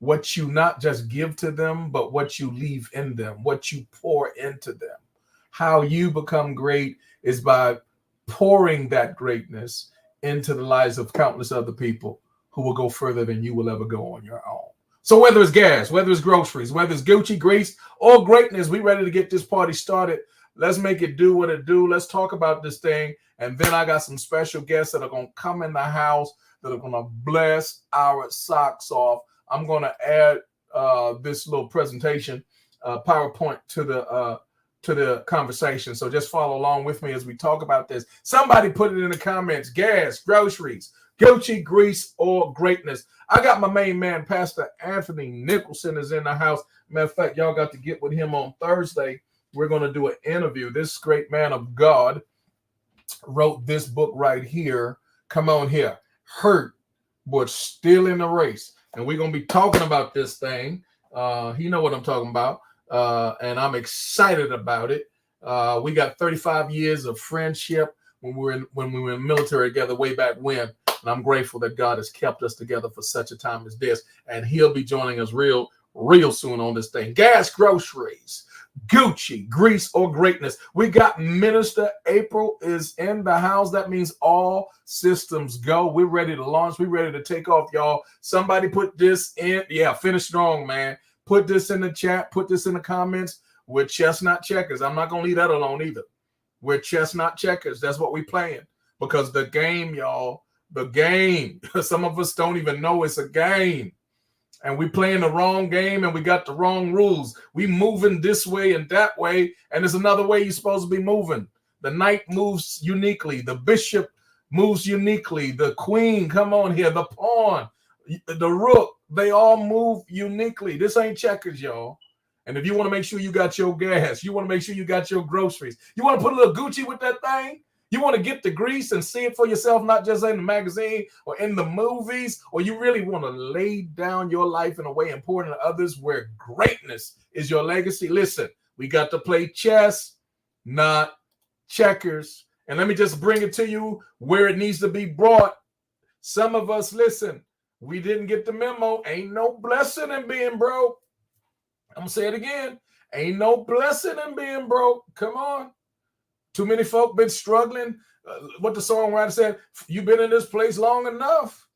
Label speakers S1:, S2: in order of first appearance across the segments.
S1: what you not just give to them, but what you leave in them, what you pour into them. How you become great is by pouring that greatness into the lives of countless other people who will go further than you will ever go on your own. So whether it's gas, whether it's groceries, whether it's Gucci, Grease, or greatness, we ready to get this party started. Let's make it do what it do. Let's talk about this thing. And then I got some special guests that are going to come in the house that are going to bless our socks off. I'm going to add this little presentation PowerPoint to the conversation. So just follow along with me as we talk about this. Somebody put it in the comments: gas, groceries, Gucci, Grease, or greatness. I got my main man, Pastor Anthony Nicholson, is in the house. Matter of fact, y'all got to get with him on Thursday. We're going to do an interview. This great man of God wrote this book right here. Come on here. Hurt, but still in the race. And we're going to be talking about this thing. He know what I'm talking about. And I'm excited about it. We got 35 years of friendship when we were in the military together way back when. And I'm grateful that God has kept us together for such a time as this. And he'll be joining us real soon on this thing. Gas, groceries, Gucci, Grease, or greatness. We got Minister April is in the house. That means all systems go. We're ready to launch. We're ready to take off, y'all. Somebody put this in. Yeah, finish strong, man. Put this in the chat. Put this in the comments. We're chestnut checkers. I'm not going to leave that alone either. We're chestnut checkers. That's what we're playing. Because the game, y'all, the game, some of us don't even know it's a game. And we playing the wrong game and we got the wrong rules. We moving this way and that way. And there's another way you're supposed to be moving. The knight moves uniquely. The bishop moves uniquely. The queen, come on here. The pawn, the rook, they all move uniquely. This ain't checkers, y'all. And if you want to make sure you got your gas, you want to make sure you got your groceries, you want to put a little Gucci with that thing, you want to get the grease and see it for yourself, not just in the magazine or in the movies, or you really want to lay down your life in a way important to others where greatness is your legacy. Listen, we got to play chess, not checkers. And let me just bring it to you where it needs to be brought. Some of us, listen, we didn't get the memo. Ain't no blessing in being broke. I'm going to say it again. Ain't no blessing in being broke. Come on. Too many folk been struggling. What the songwriter said, you've been in this place long enough.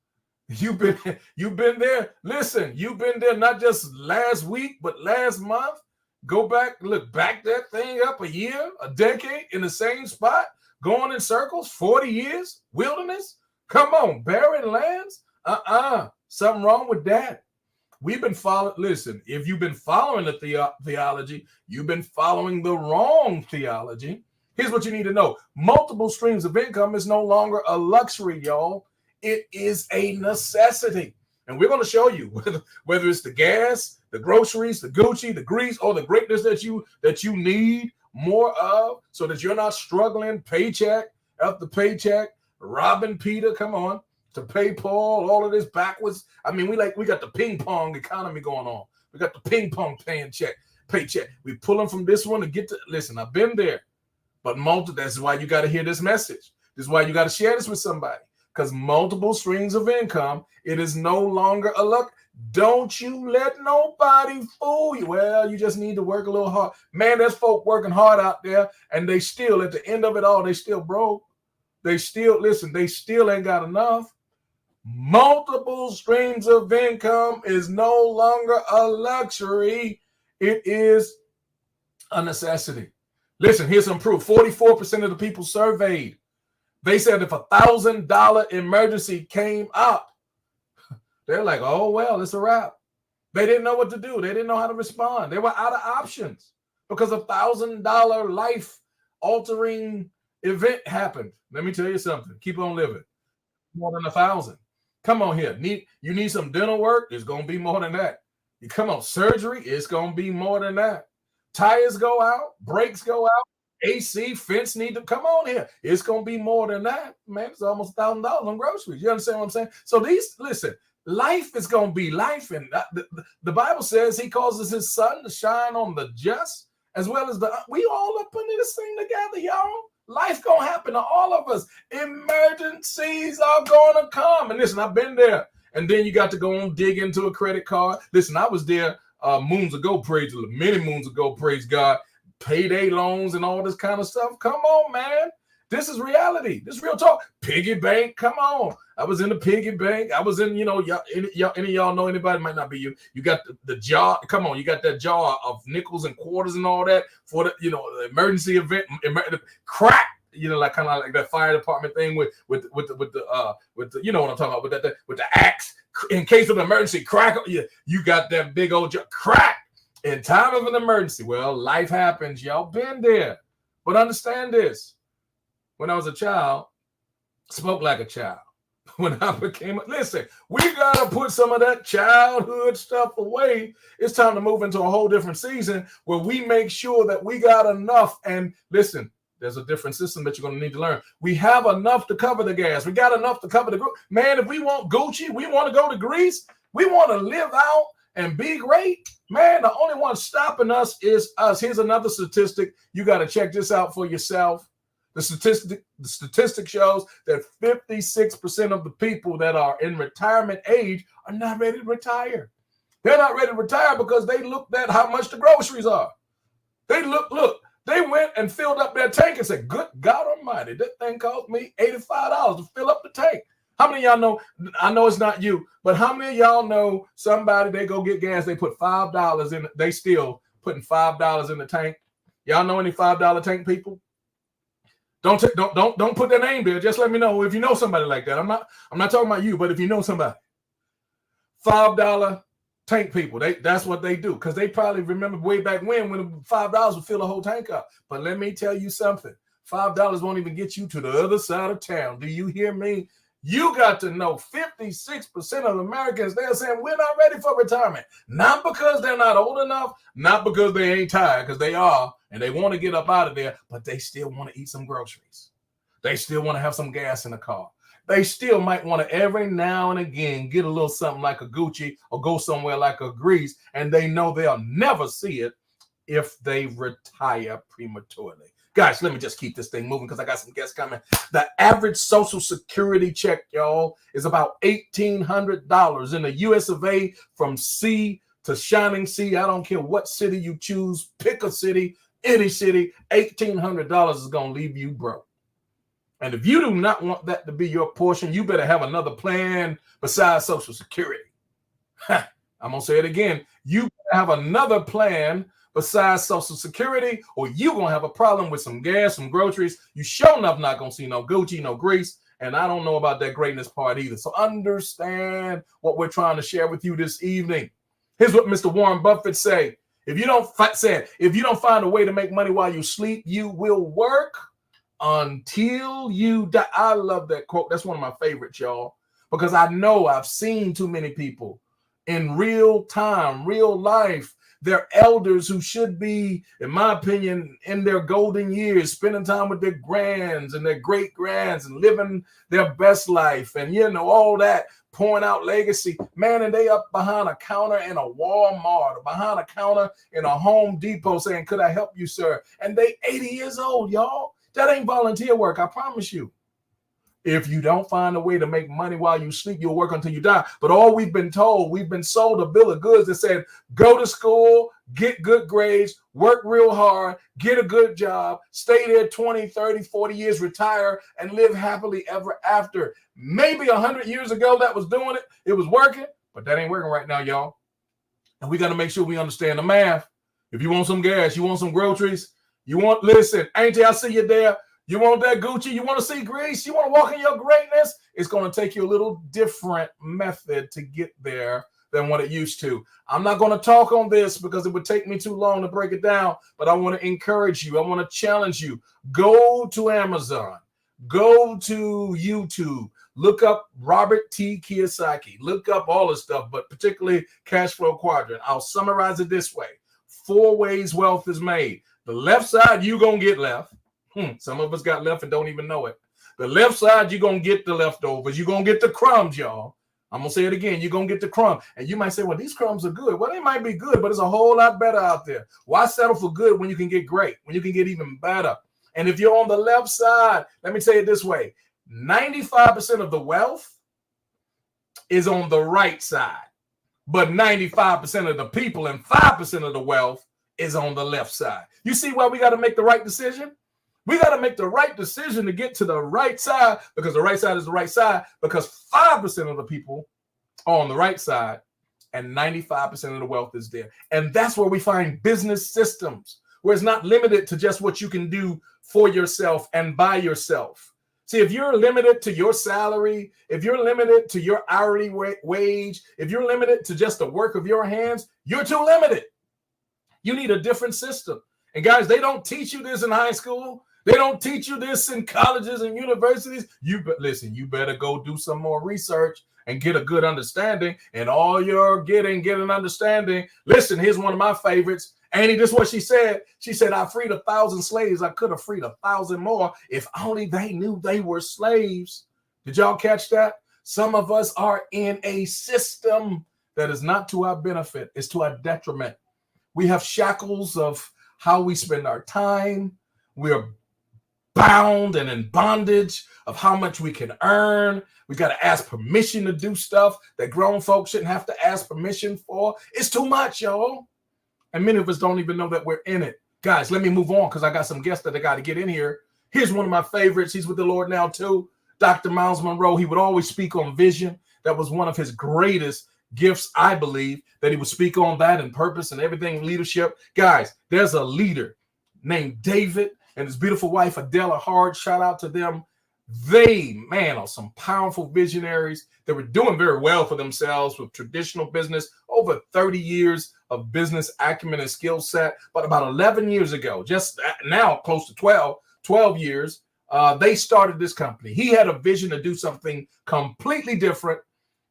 S1: You've been there. Listen, you've been there not just last week, but last month. Go back, look, back that thing up a year, a decade in the same spot, going in circles, 40 years, wilderness. Come on, barren lands. Something wrong with that. We've been following, listen, if you've been following the theology, you've been following the wrong theology. Here's what you need to know. Multiple streams of income is no longer a luxury, y'all. It is a necessity. And we're going to show you whether it's the gas, the groceries, the Gucci, the grease, or the greatness that you need more of so that you're not struggling paycheck after paycheck, robbing Peter, come on, to pay Paul, all of this backwards. I mean, we got the ping pong economy going on. We got the ping pong paycheck. We pull them from this one to get to, listen, I've been there. But that's why you got to hear this message. This is why you got to share this with somebody. Because multiple streams of income, it is no longer a luck. Don't you let nobody fool you. Well, you just need to work a little hard. Man, there's folk working hard out there, and they still, at the end of it all, they still broke. They still ain't got enough. Multiple streams of income is no longer a luxury. It is a necessity. Listen, here's some proof. 44% of the people surveyed, they said if $1,000 emergency came up, they're like, oh, well, it's a wrap. They didn't know what to do. They didn't know how to respond. They were out of options because a $1,000 life-altering event happened. Let me tell you something. Keep on living. More than 1,000. Come on here. You need some dental work? It's going to be more than that. You come on, surgery? It's going to be more than that. Tires go out, brakes go out, AC, fence need to come on here. It's going to be more than that, man. It's almost $1,000 on groceries. You understand what I'm saying? So listen, life is going to be life. And the Bible says he causes his sun to shine on the just as well as we all up into this thing together, y'all. Life going to happen to all of us. Emergencies are going to come. And listen, I've been there. And then you got to go on dig into a credit card. Listen, I was there moons ago, many moons ago, praise God, payday loans and all this kind of stuff. Come on, man. This is reality. This is real talk. Piggy bank, come on. I was in the piggy bank. I was in, any of y'all know anybody, might not be you. You got the jar. Come on, you got that jar of nickels and quarters and all that for the, the emergency event, crack. Like kind of like that fire department thing with the what I'm talking about, with the axe in case of an emergency. Crack. You got that big old jar, crack in time of an emergency. Well, life happens. Y'all been there, but understand this. When I was a child, spoke like a child. When I became listen, we gotta put some of that childhood stuff away. It's time to move into a whole different season where we make sure that we got enough. And listen, there's a different system that you're going to need to learn. We have enough to cover the gas. We got enough to cover the group. Man, if we want Gucci, we want to go to Greece, we want to live out and be great. Man, the only one stopping us is us. Here's another statistic. You got to check this out for yourself. The statistic shows that 56% of the people that are in retirement age are not ready to retire. They're not ready to retire because they looked at how much the groceries are. They they went and filled up their tank and said, good God Almighty, that thing cost me $85 to fill up the tank. How many of y'all know, I know it's not you, but how many of y'all know somebody, they go get gas, they put $5 in, they still putting $5 in the tank? Y'all know any $5 tank people? Don't put their name there. Just let me know if you know somebody like that. I'm not talking about you, but if you know somebody. $5 tank people. That's what they do, because they probably remember way back when $5 would fill the whole tank up. But let me tell you something. $5 won't even get you to the other side of town. Do you hear me? You got to know 56% of Americans, they're saying we're not ready for retirement. Not because they're not old enough, not because they ain't tired, because they are, and they want to get up out of there, but they still want to eat some groceries. They still want to have some gas in the car. They still might want to every now and again get a little something like a Gucci or go somewhere like a Greece, and they know they'll never see it if they retire prematurely. Guys, let me just keep this thing moving because I got some guests coming. The average Social Security check, y'all, is about $1,800 in the US of A, from sea to shining sea. I don't care what city you choose. Pick a city, any city. $1,800 is going to leave you broke. And if you do not want that to be your portion, you better have another plan besides Social Security. I'm going to say it again. You better have another plan besides Social Security, or you're going to have a problem with some gas, some groceries. You sure enough not going to see no Gucci, no Greece, and I don't know about that greatness part either. So understand what we're trying to share with you this evening. Here's what Mr. Warren Buffett say. If you don't find a way to make money while you sleep, you will work until you die. I love that quote. That's one of my favorites, y'all, because I know I've seen too many people in real time, real life. They're elders who should be, in my opinion, in their golden years, spending time with their grands and their great grands and living their best life and, all that, pouring out legacy. Man, and they up behind a counter in a Walmart or behind a counter in a Home Depot saying, could I help you, sir? And they 80 years old, y'all. That ain't volunteer work, I promise you. If you don't find a way to make money while you sleep, you'll work until you die. But all we've been sold a bill of goods that said, go to school, get good grades, work real hard, get a good job, stay there 20, 30, 40 years, retire, and live happily ever after. Maybe 100 years ago that was doing it. It was working, but that ain't working right now, y'all. And we got to make sure we understand the math. If you want some gas, you want some groceries, listen, Auntie, I see you there. You want that Gucci? You want to see Greece? You want to walk in your greatness? It's going to take you a little different method to get there than what it used to. I'm not going to talk on this because it would take me too long to break it down, but I want to encourage you. I want to challenge you. Go to Amazon. Go to YouTube. Look up Robert T. Kiyosaki. Look up all this stuff, but particularly Cash Flow Quadrant. I'll summarize it this way. 4 ways wealth is made. The left side, you're going to get left. Some of us got left and don't even know it. The left side, you're going to get the leftovers. You're going to get the crumbs, y'all. I'm going to say it again. You're going to get the crumb. And you might say, well, these crumbs are good. Well, they might be good, but it's a whole lot better out there. Why settle for good when you can get great, when you can get even better? And if you're on the left side, let me say it this way. 95% of the wealth is on the right side, but 95% of the people and 5% of the wealth is on the left side. You see why we got to make the right decision? We got to make the right decision to get to the right side, because the right side is the right side, because 5% of the people are on the right side and 95% of the wealth is there. And that's where we find business systems, where it's not limited to just what you can do for yourself and by yourself. See, if you're limited to your salary, if you're limited to your hourly wage, if you're limited to just the work of your hands, you're too limited. You need a different system. And guys, they don't teach you this in high school. They don't teach you this in colleges and universities. Listen, you better go do some more research and get a good understanding. And all you're get an understanding. Listen, here's one of my favorites. Annie, this is what she said. She said, I freed 1,000 slaves. I could have freed 1,000 more if only they knew they were slaves. Did y'all catch that? Some of us are in a system that is not to our benefit. It's to our detriment. We have shackles of how we spend our time. We're bound and in bondage of how much we can earn. We got to ask permission to do stuff that grown folks shouldn't have to ask permission for. It's too much, y'all. And many of us don't even know that we're in it. Guys, let me move on because I got some guests that I got to get in here. Here's one of my favorites. He's with the Lord now too. Dr. Miles Monroe. He would always speak on vision. That was one of his greatest gifts, I believe, that he would speak on that and purpose and everything, leadership. Guys, there's a leader named David and his beautiful wife, Adela Hard. Shout out to them. They, man, are some powerful visionaries that were doing very well for themselves with traditional business, over 30 years of business acumen and skill set. But about 11 years ago, just now close to 12 years, they started this company. He had a vision to do something completely different.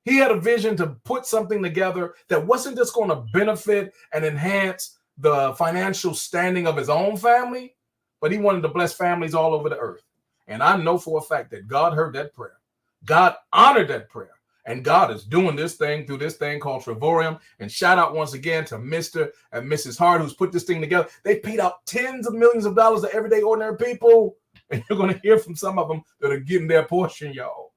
S1: He had a vision to put something together that wasn't just going to benefit and enhance the financial standing of his own family, but he wanted to bless families all over the earth. And I know for a fact that God heard that prayer. God honored that prayer. And God is doing this thing through this thing called Trevorium. And shout out once again to Mr. and Mrs. Hart, who's put this thing together. They paid out tens of millions of dollars to everyday ordinary people. And you're going to hear from some of them that are getting their portion, y'all.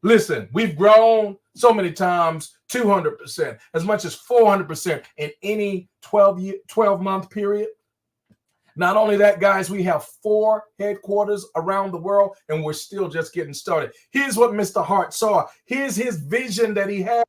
S1: Listen, we've grown so many times, 200%, as much as 400% in any 12-month period. Not only that, guys, we have 4 headquarters around the world, and we're still just getting started. Here's what Mr. Hart saw. Here's his vision that he had,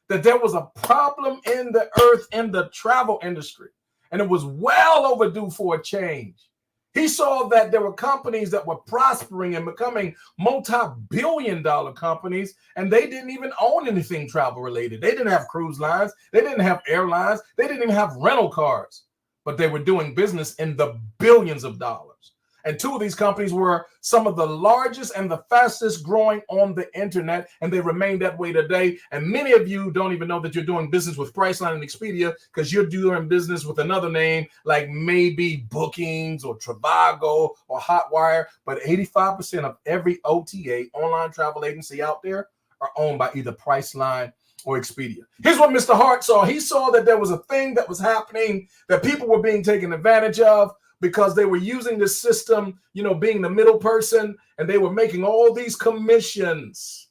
S1: that there was a problem in the earth in the travel industry, and it was well overdue for a change. He saw that there were companies that were prospering and becoming multi-billion-dollar companies, and they didn't even own anything travel-related. They didn't have cruise lines. They didn't have airlines. They didn't even have rental cars. But they were doing business in the billions of dollars. And 2 of these companies were some of the largest and the fastest growing on the internet, and they remain that way today. And many of you don't even know that you're doing business with Priceline and Expedia because you're doing business with another name like maybe Bookings or Trivago or Hotwire. But 85% of every OTA, online travel agency out there, are owned by either Priceline or Expedia. Here's what Mr. Hart saw. He saw that there was a thing that was happening, that people were being taken advantage of because they were using this system, being the middle person, and they were making all these commissions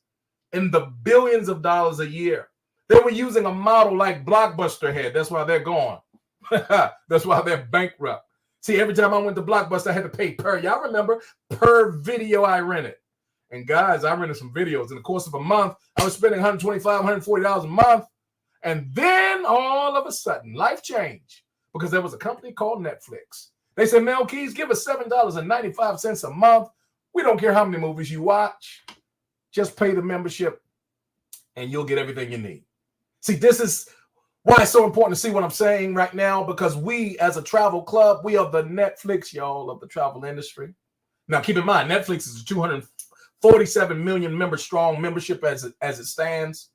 S1: in the billions of dollars a year. They were using a model like Blockbuster had. That's why they're gone. That's why they're bankrupt. See, every time I went to Blockbuster, I had to pay y'all remember, per video I rented. And guys, I rented some videos. In the course of a month, I was spending $125, $140 a month. And then all of a sudden, life changed because there was a company called Netflix. They said, Mel Keys, give us $7.95 a month. We don't care how many movies you watch. Just pay the membership and you'll get everything you need. See, this is why it's so important to see what I'm saying right now, because we as a travel club, we are the Netflix, y'all, of the travel industry. Now, keep in mind, Netflix is a 247 million member strong membership as it stands,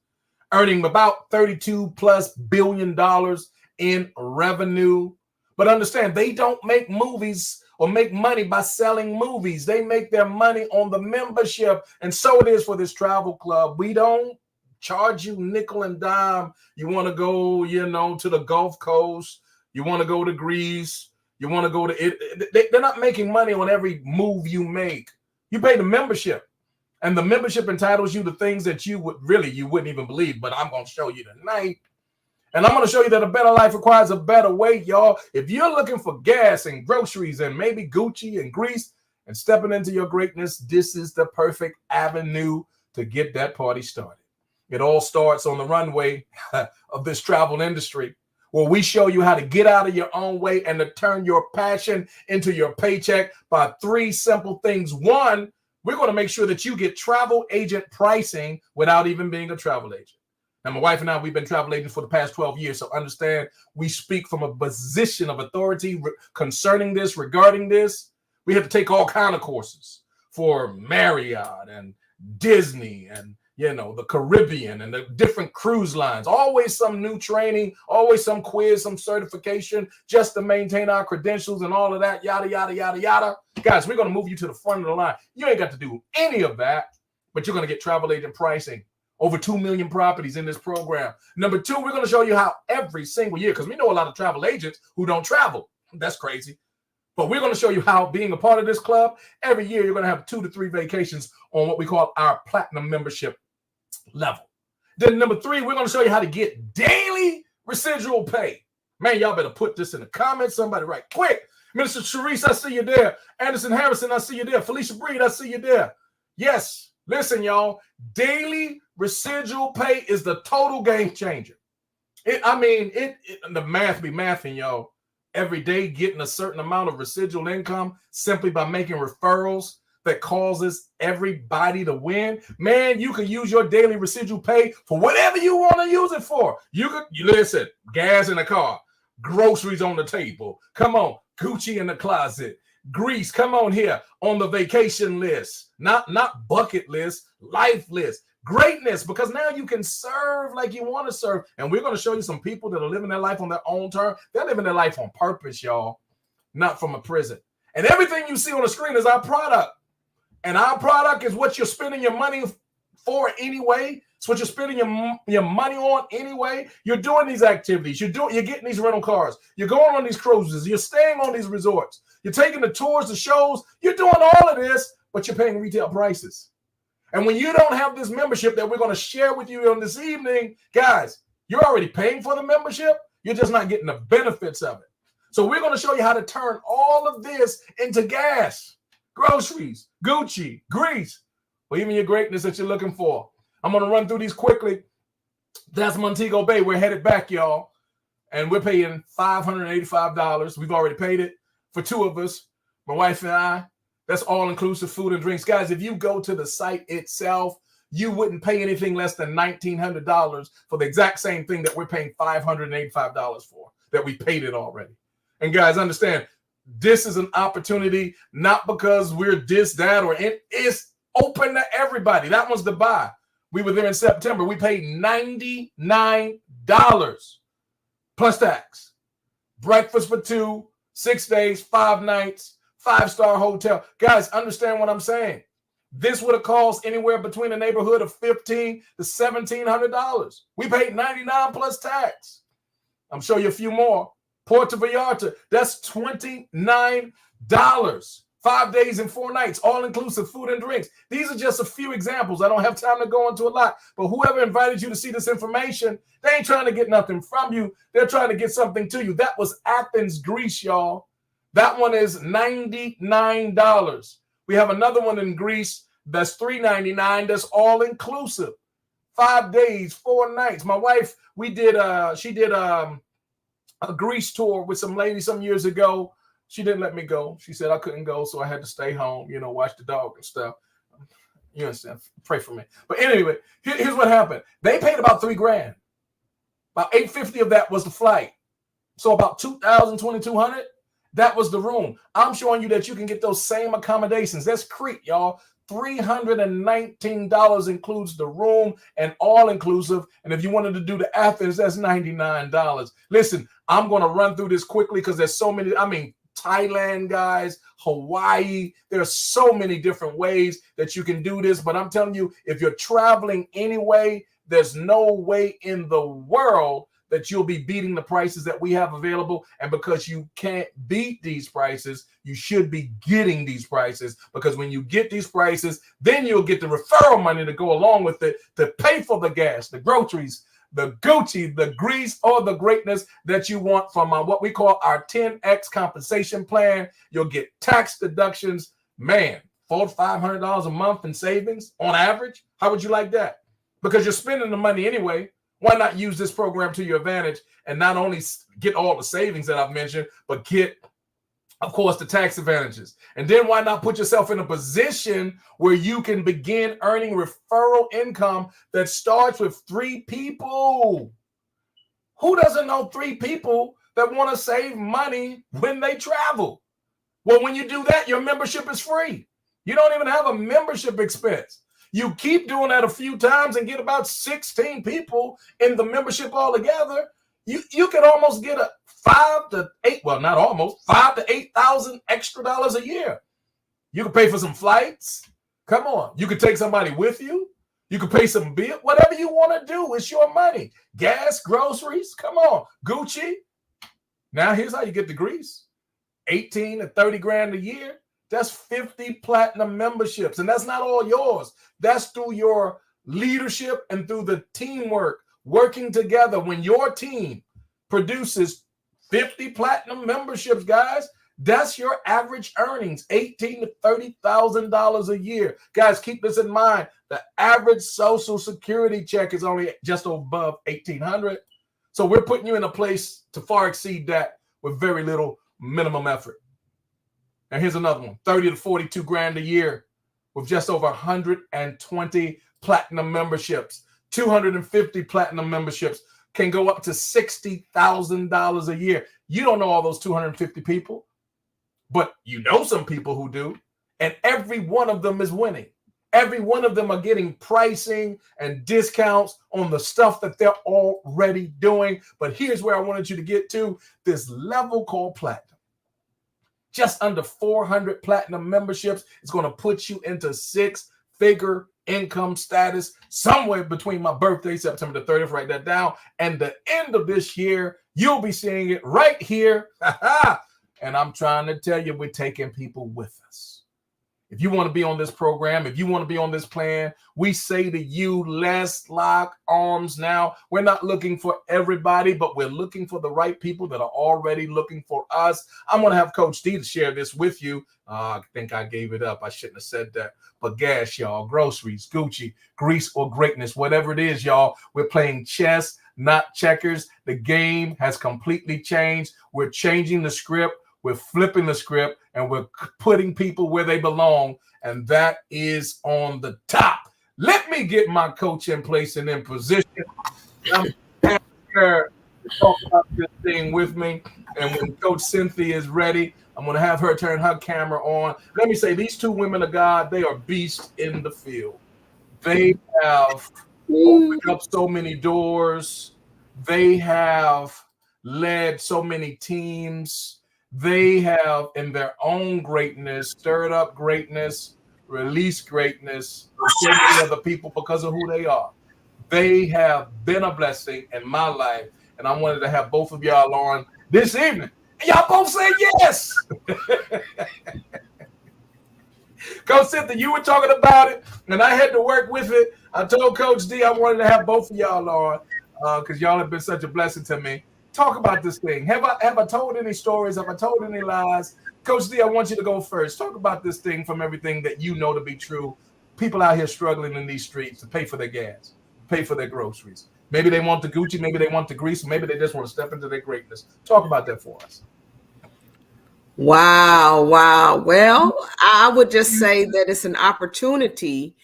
S1: earning about $32+ billion in revenue. But understand, they don't make movies or make money by selling movies. They make their money on the membership. And so it is for this travel club. We don't charge you nickel and dime. You want to go, to the Gulf Coast. You want to go to Greece. You want to go to it. They're not making money on every move you make. You pay the membership. And the membership entitles you to things that you wouldn't even believe, but I'm going to show you tonight. And I'm going to show you that a better life requires a better way, y'all. If you're looking for gas and groceries and maybe Gucci and grease and stepping into your greatness, this is the perfect avenue to get that party started. It all starts on the runway of this travel industry, where we show you how to get out of your own way and to turn your passion into your paycheck by 3 simple things. 1, we're going to make sure that you get travel agent pricing without even being a travel agent. Now, my wife and I, we've been travel agents for the past 12 years, so understand we speak from a position of authority concerning this, regarding this. We have to take all kinds of courses for Marriott and Disney and, the Caribbean and the different cruise lines. Always some new training, always some quiz, some certification, just to maintain our credentials and all of that, yada, yada, yada, yada. Guys, we're going to move you to the front of the line. You ain't got to do any of that, but you're going to get travel agent pricing. Over 2 million properties in this program. Number 2, we're going to show you how every single year, because we know a lot of travel agents who don't travel. That's crazy. But we're going to show you how, being a part of this club, every year you're going to have 2 to 3 vacations on what we call our platinum membership level. Then number 3, we're going to show you how to get daily residual pay. Man, y'all better put this in the comments. Somebody write quick. Minister Sharice, I see you there. Anderson Harrison, I see you there. Felicia Breed, I see you there. Yes. Listen, y'all, daily residual pay is the total game changer. The math be mathing, y'all. Every day getting a certain amount of residual income simply by making referrals that causes everybody to win. Man, you can use your daily residual pay for whatever you want to use it for. Listen, gas in the car, groceries on the table. Come on, Gucci in the closet. Greece, come on here on the vacation list, not bucket list, life list. Greatness, because now you can serve like you want to serve. And we're going to show you some people that are living their life on their own terms. They're living their life on purpose, y'all, not from a prison. And everything you see on the screen is our product. And our product is what you're spending your money for anyway. It's what you're spending your money on anyway. You're doing these activities. You're getting these rental cars. You're going on these cruises. You're staying on these resorts. You're taking the tours, the shows. You're doing all of this, but you're paying retail prices. And when you don't have this membership that we're going to share with you on this evening, guys, you're already paying for the membership. You're just not getting the benefits of it. So we're going to show you how to turn all of this into gas, groceries, Gucci, grease, or even your greatness that you're looking for. I'm going to run through these quickly. That's Montego Bay. We're headed back, y'all. And we're paying $585. We've already paid it for 2 of us, my wife and I. That's all-inclusive food and drinks. Guys, if you go to the site itself, you wouldn't pay anything less than $1,900 for the exact same thing that we're paying $585 for, that we paid it already. And guys, understand, this is an opportunity, not because we're this, that, or it is open to everybody. That one's the buy. We were there in September. We paid $99 plus tax. Breakfast for 2, 6 days, 5 nights, 5-star hotel. Guys, understand what I'm saying. This would have cost anywhere between the neighborhood of $1,500 to $1,700. We paid $99 plus tax. I'm show you a few more. Puerto Vallarta, that's $29. 5 days and 4 nights, all-inclusive food and drinks. These are just a few examples. I don't have time to go into a lot, but whoever invited you to see this information, they ain't trying to get nothing from you. They're trying to get something to you. That was Athens, Greece, y'all. That one is $99. We have another one in Greece that's $399. That's all-inclusive. 5 days, 4 nights. My wife, she did a Greece tour with some lady some years ago. She didn't let me go. She said I couldn't go, so I had to stay home, watch the dog and stuff. You understand? Pray for me. But anyway, here's what happened. They paid about $3,000. About $850 of that was the flight. So about $2,000, $2,200, that was the room. I'm showing you that you can get those same accommodations. That's Crete, y'all. $319 includes the room and all-inclusive. And if you wanted to do the Athens, that's $99. Listen, I'm going to run through this quickly because there's so many. Thailand, guys, Hawaii. There's so many different ways that you can do this. But I'm telling you, if you're traveling anyway, there's no way in the world that you'll be beating the prices that we have available. And because you can't beat these prices, you should be getting these prices, because when you get these prices, then you'll get the referral money to go along with it to pay for the gas, the groceries, the Gucci, the grease, or the greatness that you want from what we call our 10X compensation plan. You'll get tax deductions, man, $400 to $500 a month in savings on average. How would you like that? Because you're spending the money anyway. Why not use this program to your advantage and not only get all the savings that I've mentioned, but get, of course, the tax advantages? And then why not put yourself in a position where you can begin earning referral income that starts with 3 people? Who doesn't know 3 people that want to save money when they travel? Well, when you do that, your membership is free. You don't even have a membership expense. You keep doing that a few times and get about 16 people in the membership altogether. You could almost get a 5 to 8, well, not almost, 5 to 8,000 extra dollars a year. You can pay for some flights. Come on. You could take somebody with you. You could pay some bill. Whatever you want to do, it's your money. Gas, groceries. Come on. Gucci. Now here's how you get the grease. 18 to 30 grand a year. That's 50 platinum memberships. And that's not all yours. That's through your leadership and through the teamwork, working together. When your team produces 50 platinum memberships, guys, that's your average earnings, $18,000 to $30,000 a year. Guys, keep this in mind. The average Social Security check is only just above $1,800. So we're putting you in a place to far exceed that with very little minimum effort. And here's another one, 30 to 42 grand a year with just over 120 platinum memberships. 250 platinum memberships can go up to $60,000 a year. You don't know all those 250 people, but you know some people who do. And every one of them is winning. Every one of them are getting pricing and discounts on the stuff that they're already doing. But here's where I wanted you to get to, this level called platinum. Just under 400 platinum memberships is going to put you into 6-figure income status somewhere between my birthday, September the 30th, write that down, and the end of this year. You'll be seeing it right here. And I'm trying to tell you, we're taking people with us. If you want to be on this program, if you want to be on this plan, we say to you, let's lock arms now. We're not looking for everybody, but we're looking for the right people that are already looking for us. I'm going to have Coach D to share this with you. I think I gave it up. I shouldn't have said that. But gas, y'all, groceries, Gucci, grease, or greatness, whatever it is, y'all, we're playing chess, not checkers. The game has completely changed. We're changing the script. We're flipping the script, and we're putting people where they belong, and that is on the top. Let me get my coach in place and in position. I'm her to talk about this thing with me, and when Coach Cynthia is ready, I'm going to have her turn her camera on. Let me say, these 2 women of God, they are beasts in the field. They have opened up so many doors. They have led so many teams. They have, in their own greatness, stirred up greatness, released greatness for so many other people because of who they are. They have been a blessing in my life, and I wanted to have both of y'all on this evening. And y'all both said yes. Coach Cynthia, you were talking about it, and I had to work with it. I told Coach D I wanted to have both of y'all on because y'all have been such a blessing to me. Talk about this thing. Have I told any stories? Have I told any lies? Coach D, I want you to go first. Talk about this thing from everything that you know to be true. People out here struggling in these streets to pay for their gas, pay for their groceries. Maybe they want the Gucci, maybe they want the grease, maybe they just want to step into their greatness. Talk about that for us.
S2: Wow. Well, I would just say that it's an opportunity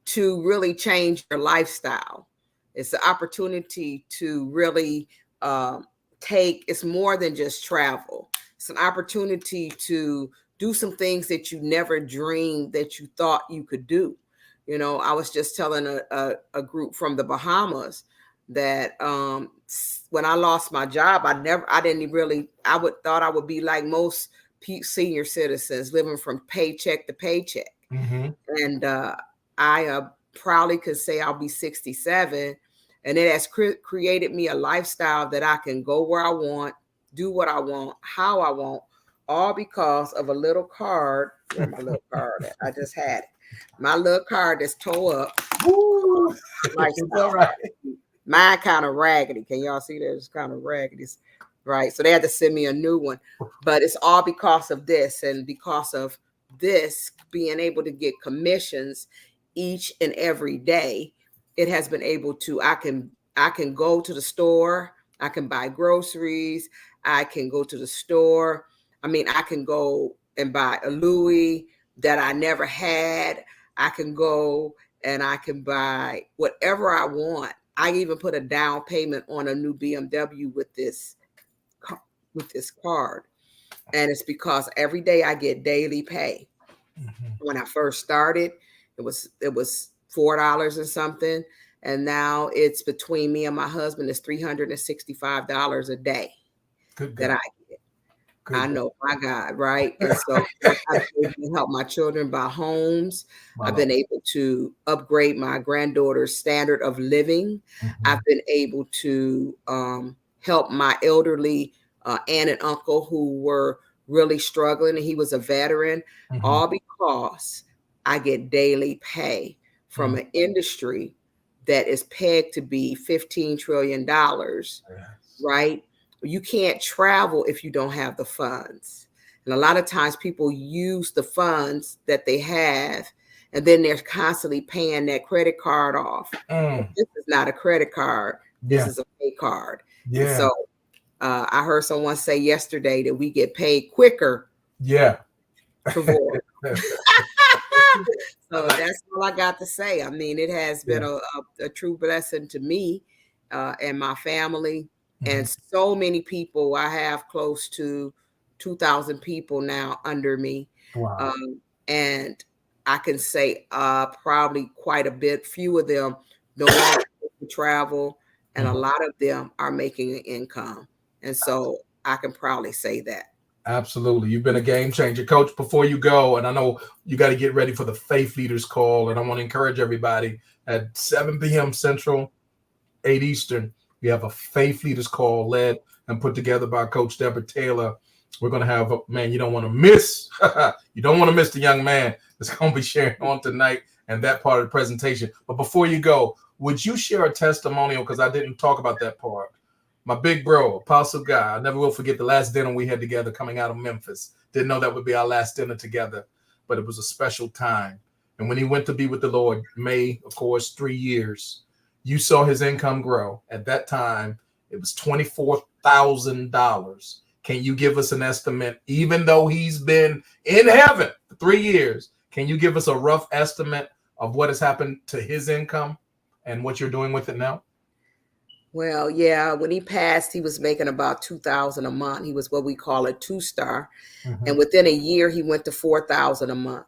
S2: to really change your lifestyle. It's an opportunity to really it's more than just travel. It's an opportunity to do some things that you never dreamed that you thought you could do. You know, I was just telling a group from the Bahamas that when I lost my job, I thought I would be like most senior citizens, living from paycheck to paycheck.
S1: Mm-hmm.
S2: And I proudly could say I'll be 67. and it has created me a lifestyle that I can go where I want, do what I want, how I want, all because of a little card. Where my little card at? I just had it. My little card that's tore up.
S1: Woo! It's all
S2: Lifestyle.
S1: right.
S2: Mine kind of raggedy. Can y'all see that? It's kind of raggedy. Right. So they had to send me a new one. But it's all because of this, and because of this being able to get commissions each and every day, it has been able to I can go to the store, I can buy groceries, I can go to the store. I mean, I can go and buy a Louis that I never had. I can go and I can buy whatever I want. I even put a down payment on a new BMW with this card. And it's because every day I get daily pay.
S1: Mhm.
S2: When I first started, it was $4 and something. And now it's between me and my husband, it's $365 a day
S1: Good
S2: that
S1: God.
S2: I
S1: Good
S2: I
S1: God.
S2: know, my God, right? And so I've been able to help my children buy homes.
S1: My
S2: I've
S1: Lord.
S2: been able to upgrade my granddaughter's standard of living.
S1: Mhm.
S2: I've been able to help my elderly aunt and uncle who were really struggling, and he was a veteran,
S1: Mhm.
S2: all because I get daily pay from
S1: Mhm.
S2: an industry that is pegged to be $15 trillion,
S1: Yes.
S2: right? You can't travel if you don't have the funds. And a lot of times people use the funds that they have, and then they're constantly paying that credit card off. But
S1: Mm.
S2: this is not a credit card. This
S1: Yeah.
S2: is a pay card. And
S1: Yeah.
S2: so I heard someone say yesterday that we get paid quicker
S1: Yeah.
S2: to vote.
S1: I
S2: So
S1: like.
S2: that's all I got to say. I mean, it has been
S1: Yeah.
S2: a true blessing to me and my family,
S1: Mhm.
S2: and so many people. I have close to 2,000 people now under me.
S1: Wow.
S2: And I can say probably quite a bit. Few of them no longer travel, and a
S1: Mhm.
S2: lot of them are making an income. And so I can proudly say that.
S1: Absolutely. You've been a game changer. Coach, before you go, and I know you got to get ready for the Faith Leaders Call, and I want to encourage everybody at 7 p.m. Central, 8 Eastern, we have a Faith Leaders Call led and put together by Coach Deborah Taylor. We're going to have, man, you don't want to miss, you don't want to miss the young man that's going to be sharing on tonight and that part of the presentation. But before you go, would you share a testimonial? Because I didn't talk about that part. My big bro, Apostle Guy, I never will forget the last dinner we had together coming out of Memphis. Didn't know that would be our last dinner together, but it was a special time. And when he went to be with the Lord, May, of course, 3 years, you saw his income grow. At that time, it was $24,000. Can you give us an estimate, even though he's been in heaven for 3 years? Can you give us a rough estimate of what has happened to his income and what you're doing with it now?
S2: Well, yeah, when he passed, he was making about 2,000 a month. He was what we call a two-star.
S1: Mm-hmm.
S2: And within a year, he went to 4,000 a month.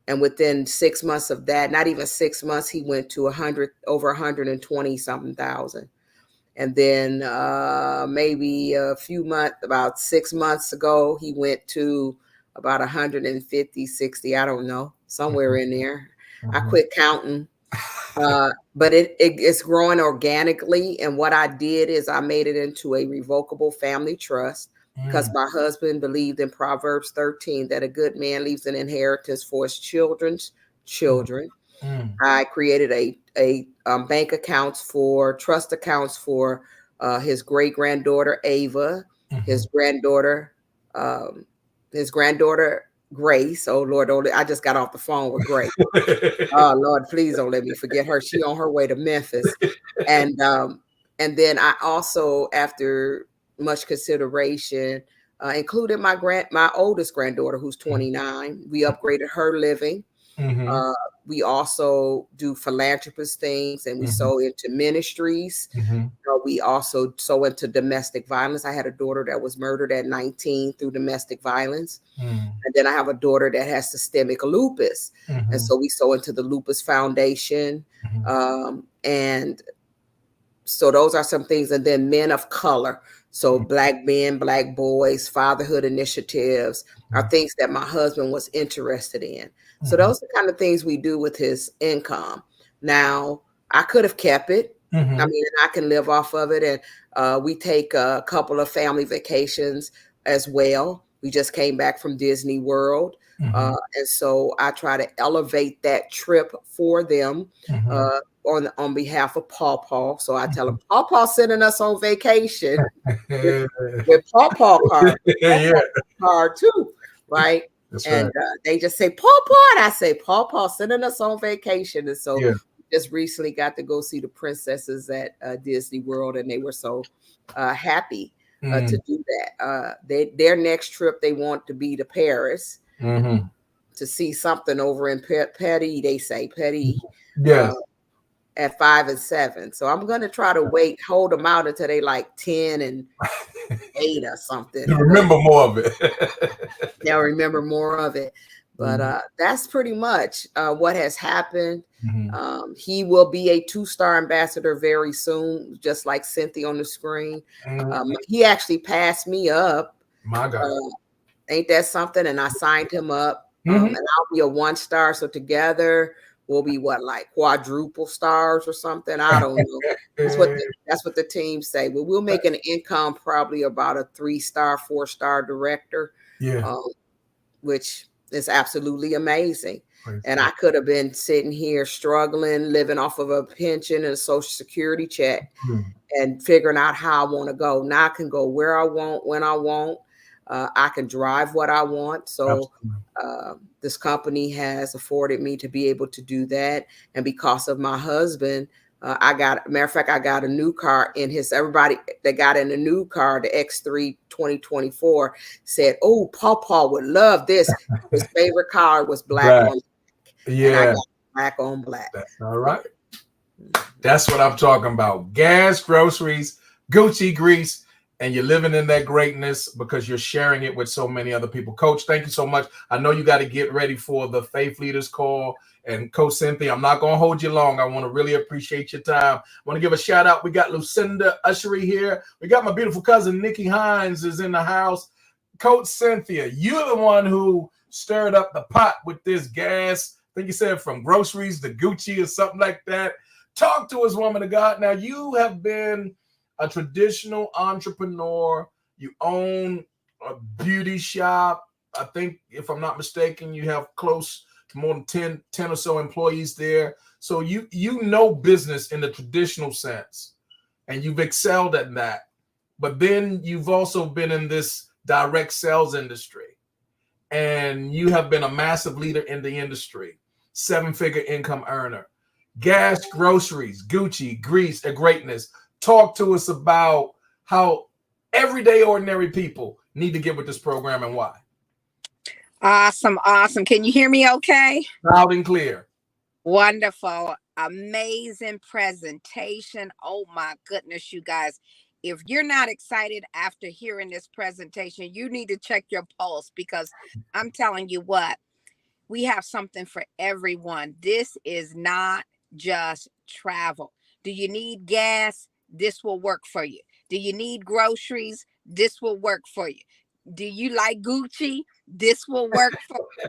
S2: And within 6 months of that, not even 6 months, he went to 100, over 120 something thousand. And then maybe a few months, about 6 months ago, he went to about 150, 60, I don't know, somewhere in there. I
S1: Mm-hmm.
S2: quit counting. But it's growing organically. And what I did is I made it into a revocable family trust because
S1: Mm,
S2: my husband believed in Proverbs 13 that a good man leaves an inheritance for his children's
S1: mm,
S2: children.
S1: mm,
S2: I created a bank accounts for trust accounts for his great granddaughter Ava, his
S1: mhm.
S2: granddaughter, um, his granddaughter Grace. Oh Lord, I just got off the phone with Grace. Oh Lord, please don't let me forget her. She on her way to Memphis, and and then I also, after much consideration, included my oldest granddaughter, who's 29. We upgraded her living.
S1: Mhm,
S2: Uh, we also do philanthropist things, and we
S1: mhm,
S2: sow into ministries.
S1: mhm,
S2: We also sow into domestic violence. I had a daughter that was murdered at 19 through domestic violence.
S1: mm,
S2: And then I have a daughter that has systemic lupus. And
S1: mhm,
S2: so we sow into the Lupus Foundation.
S1: mhm,
S2: And so those are some things. And then men of color. So black men, black boys, fatherhood initiatives are
S1: mhm,
S2: things that my husband was interested in. So
S1: mhm,
S2: those are the kind of things we do with his income. Now, I could have kept it. I mean, and I can live off of it. And we take a couple of family vacations as well. We just came back from Disney World. And so I try to elevate that trip for them on behalf of Paw Paw. So I tell them, Paw Paw sending us on vacation with, with Paw Paw card,
S1: Yeah,
S2: card too, right?
S1: that's
S2: And
S1: right.
S2: they just say Paw Paw, and I say Paw Paw sending us on vacation. And so
S1: Yeah.
S2: just recently got to go see the princesses at Disney World, and they were so happy to do that. Their next trip they want to be to Paris to see something over in Paris. They say Paris.
S1: Yes.
S2: At 5 and 7. So I'm gonna try to hold them out until they like 10 and 8 or something.
S1: You remember more of it.
S2: They'll remember more of it. But that's pretty much what has happened. He will be a 2-star ambassador very soon, just like Cynthia on the screen. He actually passed me up.
S1: My God.
S2: Ain't that something? And I signed him up. And I'll be a 1-star. So together we'll be like quadruple stars or something. I don't know. That's what the team say. But we'll make an income probably about a 3-star, 4-star director.
S1: Yeah.
S2: Which is absolutely amazing.
S1: Praise
S2: and
S1: God.
S2: I could have been sitting here struggling, living off of a pension and a social security check and figuring out how I want to go. Now I can go where I want, when I want. I can drive what I want. So this company has afforded me to be able to do that. And because of my husband, matter of fact, I got a new car in everybody that got in a new car, the X3 2024, said, oh, Paw would love this. His favorite car was black on black.
S1: Yeah.
S2: And I got black on black.
S1: That's all right. That's what I'm talking about. Gas, groceries, Gucci, grease, and you're living in that greatness because you're sharing it with so many other people. Coach, thank you so much. I know you got to get ready for the Faith Leaders Call. And Coach Cynthia, I'm not going to hold you long. I want to really appreciate your time. I want to give a shout out. We got Lucinda Ushery here. We got my beautiful cousin, Nikki Hines, is in the house. Coach Cynthia, you're the one who stirred up the pot with this gas. I think you said from groceries to Gucci or something like that. Talk to us, woman of God. Now, you have been a traditional entrepreneur. You own a beauty shop. I think, if I'm not mistaken, you have close to more than 10 or so employees there. So you know business in the traditional sense, and you've excelled at that. But then you've also been in this direct sales industry, and you have been a massive leader in the industry, 7-figure income earner. Gas, groceries, Gucci, grease, and greatness. Talk to us about how everyday ordinary people need to get with this program and why.
S3: Awesome. Can you hear me okay?
S1: Loud and clear.
S3: Wonderful. Amazing presentation. Oh my goodness, you guys. If you're not excited after hearing this presentation, you need to check your pulse, because I'm telling you what, we have something for everyone. This is not just travel. Do you need gas? This will work for you. Do you need groceries? This will work for you. Do you like Gucci? This will work for you.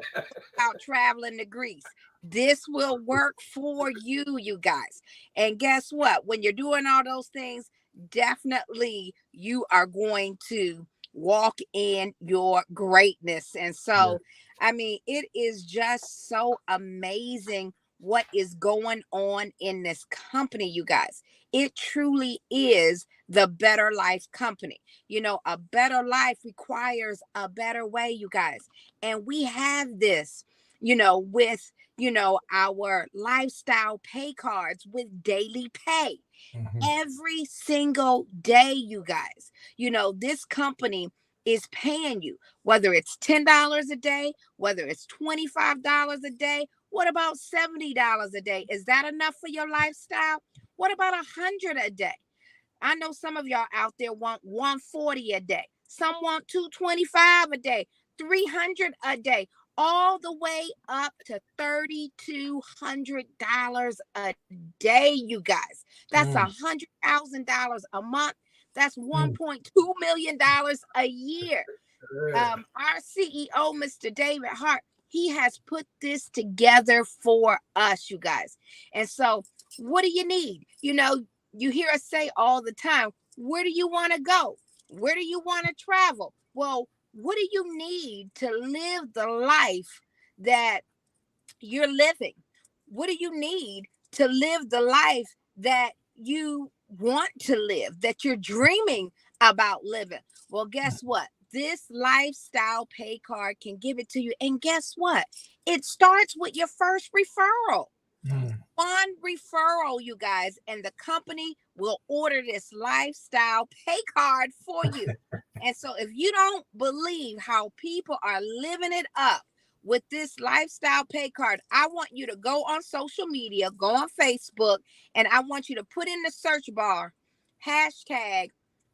S3: About traveling to Greece. This will work for you, you guys. And guess what? When you're doing all those things, definitely you are going to walk in your greatness. And so, I mean, it is just so amazing what is going on in this company, you guys. It truly is the Better Life company. You know, a better life requires a better way, you guys. And we have this, with, our lifestyle pay cards with daily pay. Every single day, you guys. This company is paying you, whether it's $10 a day, whether it's $25 a day. What about $70 a day? Is that enough for your lifestyle? What about $100 a day? I know some of y'all out there want $140 a day. Some want $225 a day, $300 a day, all the way up to $3,200 a day, you guys. That's $100,000 a month. That's $1.2 million a year. Our CEO, Mr. David Hart, he has put this together for us, you guys. And so what do you need? you hear us say all the time, where do you want to go? Where do you want to travel? Well, what do you need to live the life that you're living? What do you need to live the life that you want to live, that you're dreaming about living? Well, guess what? This lifestyle pay card can give it to you. And guess what? It starts with your first referral.
S1: Mm.
S3: One referral, you guys, and the company will order this lifestyle pay card for you. And so, if you don't believe how people are living it up with this lifestyle pay card, I want you to go on social media, go on Facebook, and I want you to put in the search bar hashtag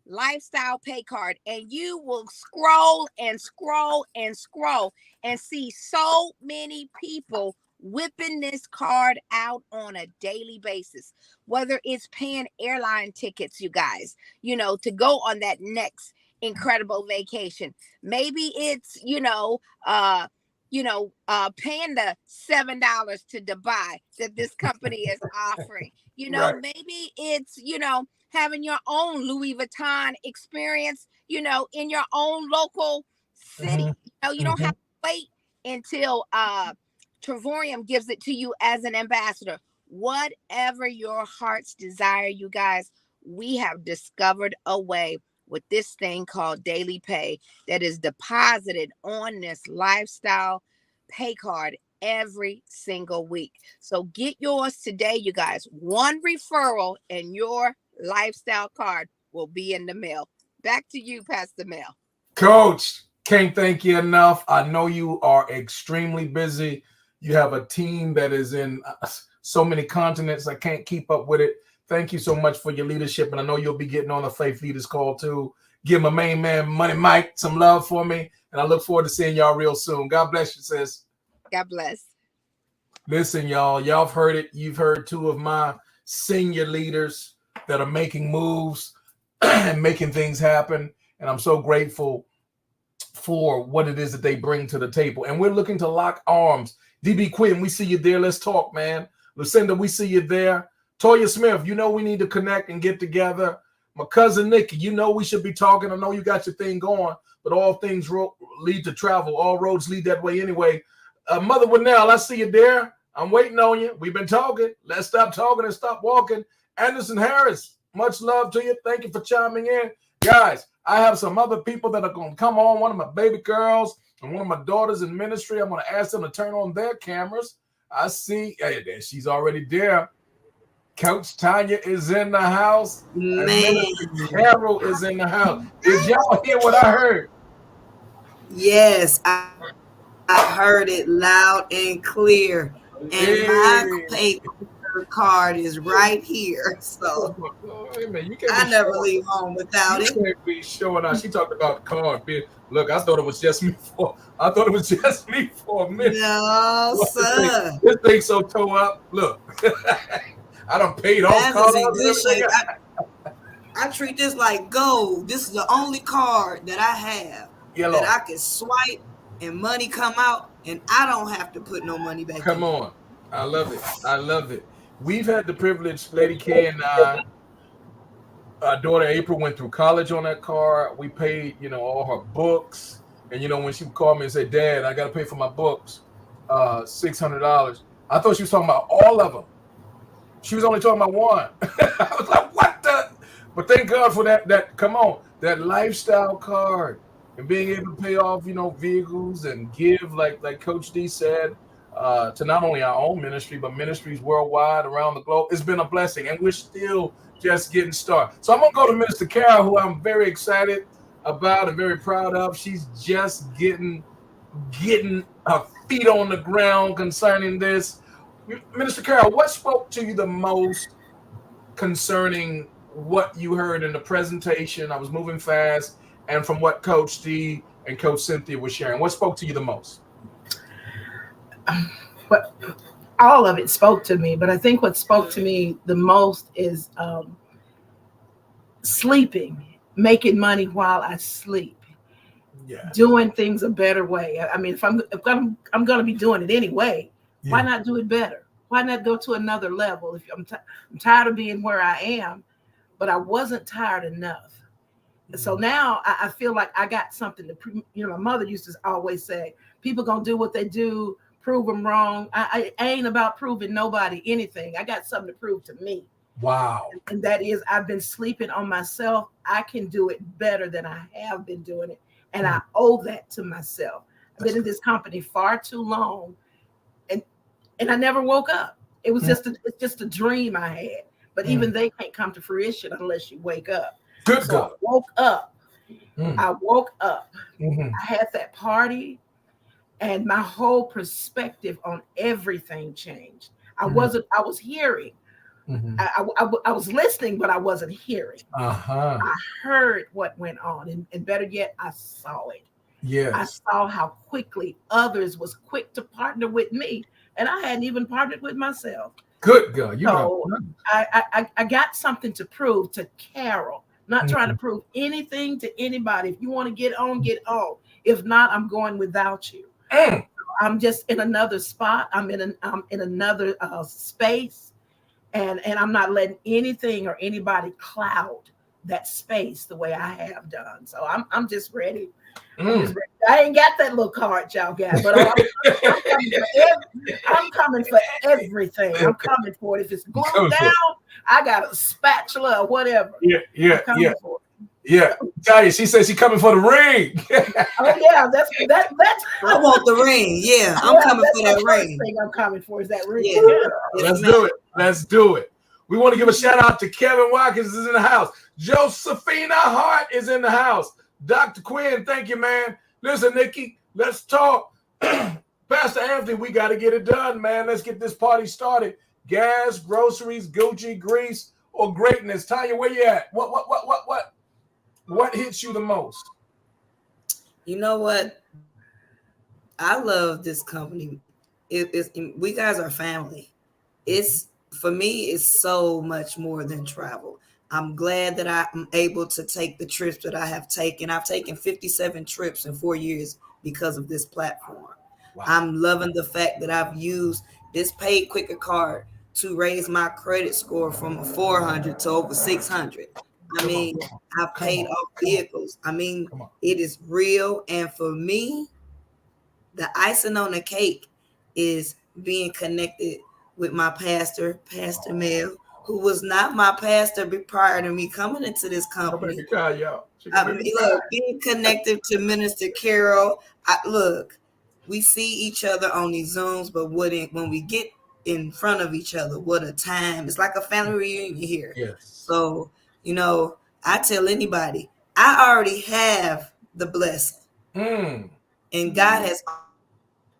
S3: lifestyle pay card, and you will scroll and scroll and scroll and see so many people whipping this card out on a daily basis, whether it's paying airline tickets, you guys, to go on that next incredible vacation. Maybe it's, paying the $7 to Dubai that this company is offering.
S1: Right.
S3: Maybe it's, having your own Louis Vuitton experience, in your own local city.
S1: Mhm.
S3: You don't have to wait until Trevorium gives it to you as an ambassador. Whatever your heart's desire, you guys, we have discovered a way with this thing called daily pay that is deposited on this lifestyle pay card every single week. So get yours today, you guys. One referral and your lifestyle card will be in the mail. Back to you, Pastor Mel.
S1: Coach, can't thank you enough. I know you are extremely busy. You have a team that is in so many continents. I can't keep up with it. Thank you so much for your leadership. And I know you'll be getting on the Faith Leaders Call too. Give my main man, Money Mike, some love for me. And I look forward to seeing y'all real soon. God bless you, sis.
S3: God bless.
S1: Listen, y'all have heard it. You've heard two of my senior leaders that are making moves and making things happen. And I'm so grateful for what it is that they bring to the table. And we're looking to lock arms. DB Quinn, we see you there. Let's talk, man. Lucinda, we see you there. Toya Smith, we need to connect and get together. My cousin Nikki, we should be talking. I know you got your thing going, but all things lead to travel. All roads lead that way anyway. Mother Winnell, I see you there. I'm waiting on you. We've been talking. Let's stop talking and stop walking. Anderson Harris, much love to you. Thank you for chiming in. Guys, I have some other people that are going to come on. One of my baby girls and one of my daughters in ministry. I'm going to ask them to turn on their cameras. I see. Hey, she's already there. Coach Tanya is in the house.
S2: Man.
S1: And Minister Carol is in the house. Did y'all hear what I heard?
S2: Yes, I heard it loud and clear. And my paper card is right here. So I never leave home without it.
S1: You can't be showing out. She talked about the card. Look, I thought it was just me for a minute.
S2: No, sir.
S1: This thing's so tore up. Look. I done paid off cards.
S2: I treat this like gold. This is the only card that I have that I can swipe and money come out, and I don't have to put no money back.
S1: Come on. I love it. We've had the privilege, Lady K and I, our daughter April went through college on that card. We paid, all her books. And, when she would call me and say, Dad, I got to pay for my books, $600. I thought she was talking about all of them. She was only talking about one. I was like, what the? But thank God for that, come on, that lifestyle card and being able to pay off, vehicles and give, like Coach D said, to not only our own ministry, but ministries worldwide around the globe. It's been a blessing, and we're still just getting started. So I'm going to go to Minister Carol, who I'm very excited about and very proud of. She's just getting her feet on the ground concerning this. Minister Carol, what spoke to you the most concerning what you heard in the presentation? I was moving fast, and from what Coach D and Coach Cynthia were sharing, what spoke to you the most?
S4: But all of it spoke to me, but I think what spoke to me the most is sleeping, making money while I sleep. Yeah. Doing things a better way. I mean, if I'm going to be doing it anyway, why not do it better? Why not go to another level? If I'm tired of being where I am, but I wasn't tired enough. So now I feel like I got something to prove. My mother used to always say, people gonna do what they do, prove them wrong. I ain't about proving nobody anything. I got something to prove to me.
S1: Wow.
S4: And that is, I've been sleeping on myself. I can do it better than I have been doing it. And I owe that to myself. I've been in this company far too long, and I never woke up. It was it's just a dream I had. But even they can't come to fruition unless you wake up.
S1: Good
S4: So
S1: God.
S4: I woke up. I woke up.
S1: Mm-hmm.
S4: I had that party, and my whole perspective on everything changed. I was hearing. I was listening, but I wasn't hearing. I heard what went on, and better yet, I saw it.
S1: Yes.
S4: I saw how quickly others was quick to partner with me, and I hadn't even partnered with myself.
S1: Good God.
S4: So I got something to prove to Carol. Not trying to prove anything to anybody. If you want to get on, get on. If not, I'm going without you. I'm just in another spot. I'm in another space, and I'm not letting anything or anybody cloud that space the way I have done. So I'm just ready. I ain't got that little card y'all got, but I'm coming for everything. I'm coming for it. If it's glued down, I got a spatula or whatever.
S1: Yeah. Tell you, she says she's coming for the ring.
S4: Oh yeah, that's.
S5: I want the ring. Yeah, I'm coming for that ring.
S4: Thing I'm coming for is that ring.
S5: Yeah.
S1: Let's do it. We want to give a shout out to Kevin Watkins is in the house. Josephina Hart is in the house. Dr. Quinn, thank you, man. Listen, Nikki, let's talk. Pastor Anthony, we got to get it done, man. Let's get this party started. Gas, groceries, Gucci, grease, or greatness. Tanya, where you at? What hits you the most?
S5: You know what? I love this company. We guys are family. For me, it's so much more than travel. I'm glad that I'm able to take the trips that I have taken. I've taken 57 trips in 4 years because of this platform. Wow. I'm loving the fact that I've used this Paid Quicker card to raise my credit score from 400 to over 600. I mean, I've paid off vehicles. I mean, it is real. And for me, the icing on the cake is being connected with my pastor, Pastor Mel, who was not my pastor prior to me coming into this company. Being connected to Minister Carol. We see each other on these Zooms, but when we get in front of each other, what a time. It's like a family reunion here.
S1: Yes.
S5: So, I tell anybody, I already have the blessing. And God has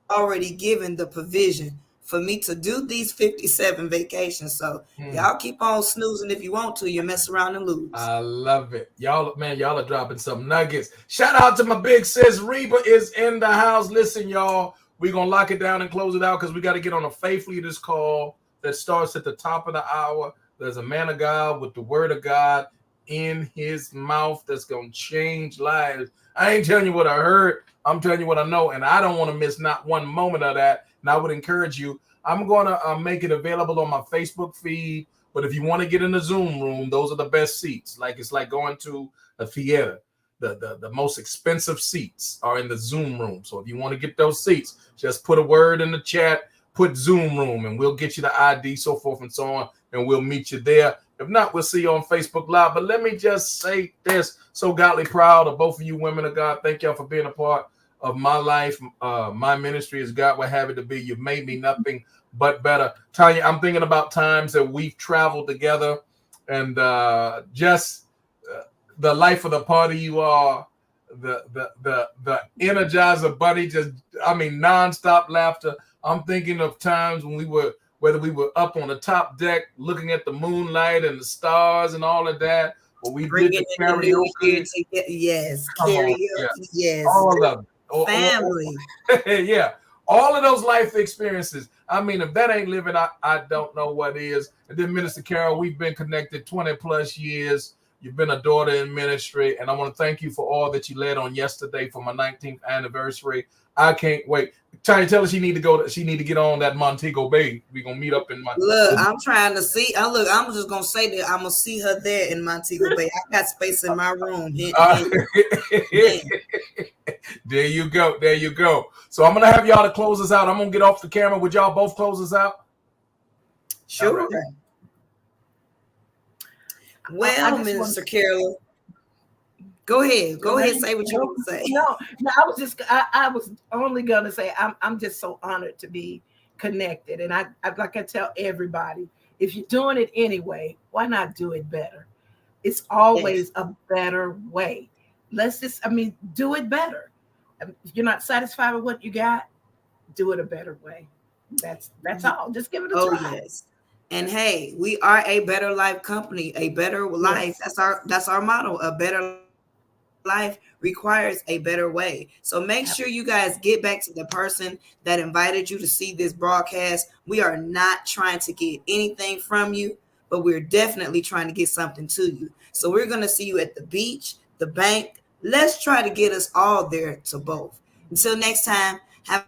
S5: already given the provision for me to do these 57 vacations. So y'all keep on snoozing if you want to. You mess around and lose.
S1: I love it. Y'all are dropping some nuggets. Shout out to my big sis. Reba is in the house. Listen, y'all, we're going to lock it down and close it out because we got to get on a faith leaders call that starts at the top of the hour. There's a man of God with the word of God in his mouth that's going to change lives. I ain't telling you what I heard. I'm telling you what I know, and I don't want to miss not one moment of that. And I would encourage you, I'm going to make it available on my Facebook feed. But if you want to get in the Zoom room, those are the best seats. It's like going to a theater. The most expensive seats are in the Zoom room. So if you want to get those seats, just put a word in the chat, put Zoom room, and we'll get you the ID, so forth and so on, and we'll meet you there. If not, we'll see you on Facebook Live. But let me just say this. So godly proud of both of you women of God. Thank y'all for being a part of my life, my ministry as God would have it to be. You've made me nothing but better. Tanya, I'm thinking about times that we've traveled together and just the life of the party you are, the Energizer Bunny, nonstop laughter. I'm thinking of times when whether we were up on the top deck looking at the moonlight and the stars and all of that, or we did the karaoke.
S5: Yes, karaoke, yes.
S1: All of it.
S5: Family.
S1: Yeah. All of those life experiences. If that ain't living, I don't know what is. And then Minister Carol, we've been connected 20 plus years. You've been a daughter in ministry. And I want to thank you for all that you led on yesterday for my 19th anniversary. I can't wait. Trying to tell her she need to go. She need to get on that Montego Bay. We gonna meet up in Montego.
S5: Look, I'm trying to see. Look, I'm just gonna say that I'm gonna see her there in Montego Bay. I got space in my room. Hint, hint.
S1: There you go. There you go. So I'm gonna have y'all to close us out. I'm gonna get off the camera. Would y'all both close us out?
S5: Sure.
S1: Right.
S5: Well, Minister Carol, go ahead. Go ahead. Say what you want to say.
S4: No, I was only gonna say I'm just so honored to be connected, and I like I tell everybody, if you're doing it anyway, why not do it better? It's always a better way. Let's just, do it better. If you're not satisfied with what you got, do it a better way. That's all. Just give it a try.
S5: Yes. And hey, we are a better life company, a better life.
S4: Yes.
S5: That's our motto. A better life requires a better way. So make sure you guys get back to the person that invited you to see this broadcast. We are not trying to get anything from you, but we're definitely trying to get something to you. So we're going to see you at the beach, the bank. Let's try to get us all there to both. Until next time, have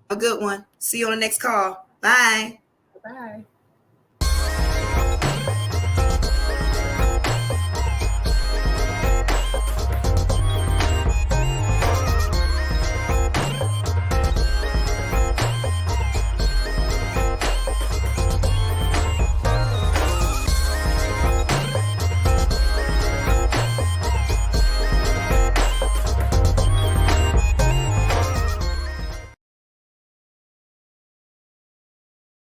S5: a good one. See you on the next call. Bye.
S4: Bye.